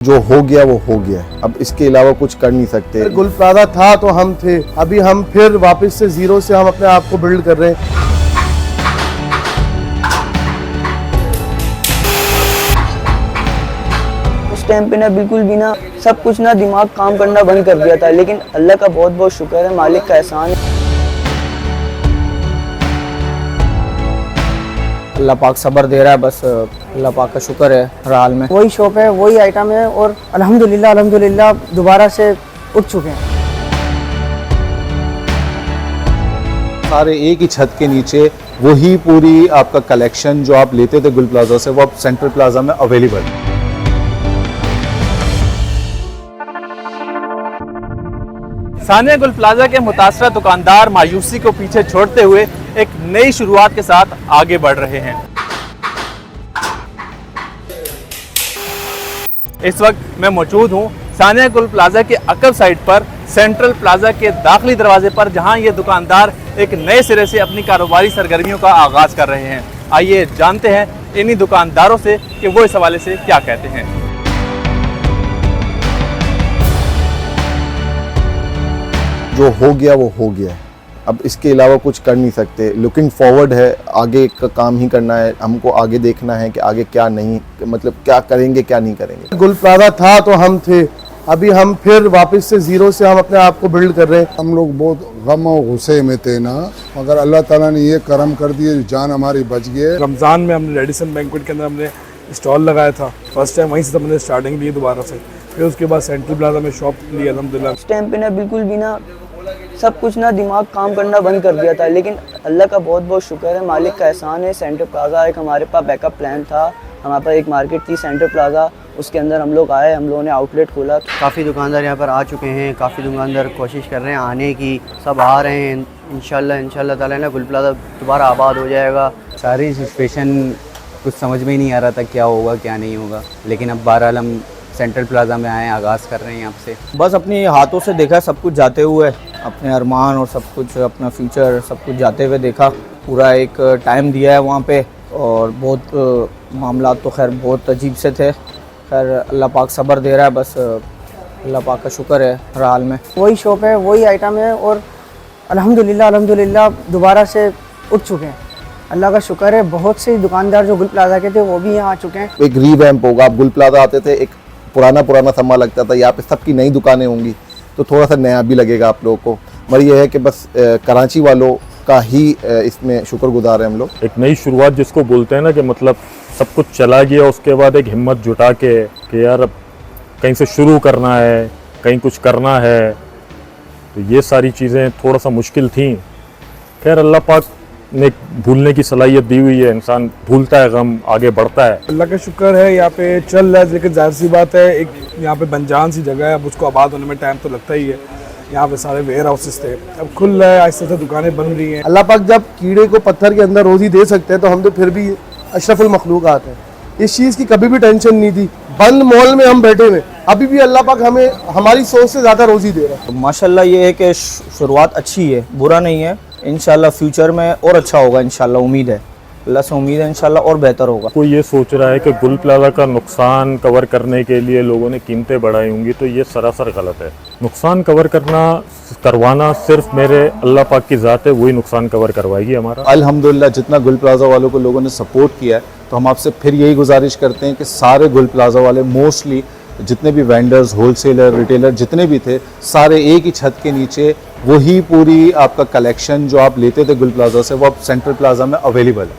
जो हो गया वो हो गया, अब इसके अलावा कुछ कर नहीं सकते। गुल प्लाजा था तो हम थे, अभी हम फिर वापस से जीरो से हम अपने आप को बिल्ड कर रहे हैं। उस टाइम पे ना बिल्कुल भी ना सब कुछ ना दिमाग काम करना बंद कर दिया था, लेकिन अल्लाह का बहुत बहुत शुक्र है, मालिक का एहसान है। अल्लाह पाक सब्र दे रहा है, बस अल्लाह पाक का शुक्र है हर हाल में। वही शॉप है, वही आइटम है और अल्हम्दुलिल्लाह दोबारा से उठ चुके हैं। सारे एक ही छत के नीचे वही पूरी आपका कलेक्शन जो आप लेते थे गुल प्लाजा से, वो अब सेंट्रल प्लाजा में अवेलेबल है। सानिया गुल प्लाजा के मुतासरा दुकानदार मायूसी को पीछे छोड़ते हुए एक नई शुरुआत के साथ आगे बढ़ रहे हैं। इस वक्त मैं मौजूद हूं सानिया गुल प्लाजा के अकब साइड पर, सेंट्रल प्लाजा के दाखिली दरवाजे पर, जहां ये दुकानदार एक नए सिरे से अपनी कारोबारी सरगर्मियों का आगाज कर रहे हैं। आइए जानते हैं इन्हीं दुकानदारों से कि वो इस हवाले से क्या कहते हैं। जो हो गया वो हो गया, अब इसके अलावा कुछ कर नहीं सकते। लुकिंग फॉरवर्ड है, आगे का काम ही करना है, हमको आगे देखना है कि आगे क्या नहीं, मतलब क्या करेंगे क्या नहीं करेंगे। गुल प्लाजा था तो हम थे, अभी हम फिर वापस से जीरो से हम अपने आप को बिल्ड कर रहे हैं। हम लोग बहुत गम और गुस्से में थे ना, मगर अल्लाह ताला ने ये करम कर दिए, जान हमारी बच गई। रमज़ान में हमने रेडिसन बैंक्वेट के अंदर हमने स्टॉल लगाया था, फर्स्ट टाइम वहीं से हमने स्टार्टिंग ली दोबारा से, फिर उसके बाद सेंट्रल प्लाजा में शॉप ली अल्हम्दुलिल्लाह। उस टाइम पे ना बिल्कुल भी ना सब कुछ ना दिमाग काम करना बंद कर दिया था, लेकिन अल्लाह का बहुत बहुत शुक्र है, मालिक का एहसान है। सेंट्रल प्लाजा एक हमारे पास बैकअप प्लान था, हमारे पास एक मार्केट थी सेंट्रल प्लाजा, उसके अंदर हम लोग आए, हम लोगों ने आउटलेट खोला। काफ़ी दुकानदार यहाँ पर आ चुके हैं, काफ़ी दुकानदार कोशिश कर रहे हैं आने की, सब आ रहे हैं। इंशाल्लाह ताला ना गुल प्लाजा दोबारा आबाद हो जाएगा। सारी सिचुएशन कुछ समझ में ही नहीं आ रहा था क्या होगा क्या नहीं होगा, लेकिन अब बहरहाल हम सेंट्रल प्लाजा में आए, आगाज़ कर रहे हैं यहाँ से। बस अपनी हाथों से देखा सब कुछ जाते हुए, अपने अरमान और सब कुछ, अपना फ्यूचर सब कुछ जाते हुए देखा। पूरा एक टाइम दिया है वहाँ पे, और बहुत मामला तो खैर बहुत अजीब से थे। खैर अल्लाह पाक सब्र दे रहा है, बस अल्लाह पाक का शुक्र है हर हाल में। वही शॉप है, वही आइटम है और अल्हम्दुलिल्लाह दोबारा से उठ चुके हैं। अल्लाह का शुक्र है, बहुत से दुकानदार जो गुल प्लाजा के थे वो भी यहाँ आ चुके हैं। एक रीवैम्प होगा। आप गुल प्लाजा आते थे, एक पुराना समा लगता था, यहाँ पे सबकी नई दुकानें होंगी तो थोड़ा सा नया भी लगेगा आप लोगों को। मगर ये है कि बस कराची वालों का ही इसमें शुक्रगुजार है हम लोग। एक नई शुरुआत जिसको बोलते हैं ना, कि मतलब सब कुछ चला गया, उसके बाद एक हिम्मत जुटा के कि यार अब कहीं से शुरू करना है, कहीं कुछ करना है, तो ये सारी चीज़ें थोड़ा सा मुश्किल थी। खैर अल्लाह पाक ने भूलने की सलाहियत दी हुई है, इंसान भूलता है गम, आगे बढ़ता है। अल्लाह का शुक्र है यहाँ पे चल रहा है, लेकिन जाहिर सी बात है एक यहाँ पे बंजान सी जगह है, अब उसको आबाद होने में टाइम तो लगता ही है। यहाँ पे सारे वेयर हाउसेस थे, अब खुल रहा है, आहिस्ता से दुकानें बन रही हैं। अल्लाह पाक जब कीड़े को पत्थर के अंदर रोजी दे सकते हैं तो हम तो फिर भी अशरफुल मखलूक़ात हैं। इस चीज़ की कभी भी टेंशन नहीं थी। बंद मॉल में हम बैठे हुए, अभी भी अल्लाह पाक हमें हमारी सोच से ज़्यादा रोजी दे रहा है। तो माशाल्लाह ये है कि शुरुआत अच्छी है, बुरा नहीं है। इंशाल्लाह फ्यूचर में और अच्छा होगा, इंशाल्लाह उम्मीद है, अल्लाह से उम्मीद है इंशाल्लाह और बेहतर होगा। कोई ये सोच रहा है कि गुल प्लाजा का नुकसान कवर करने के लिए लोगों ने कीमतें बढ़ाई होंगी, तो ये सरासर गलत है। नुकसान कवर करवाना सिर्फ मेरे अल्लाह पाक की ज़ात है, वही नुकसान कवर करवाएगी हमारा। अल्हम्दुलिल्लाह जितना गुल प्लाजा वालों को लोगों ने सपोर्ट किया है, तो हम आपसे फिर यही गुजारिश करते हैं कि सारे गुल प्लाजा वाले, मोस्टली जितने भी वेंडर्स, होलसेलर, रिटेलर जितने भी थे, सारे एक ही छत के नीचे वही पूरी आपका कलेक्शन जो आप लेते थे गुल प्लाजा से, वो अब सेंट्रल प्लाजा में अवेलेबल है।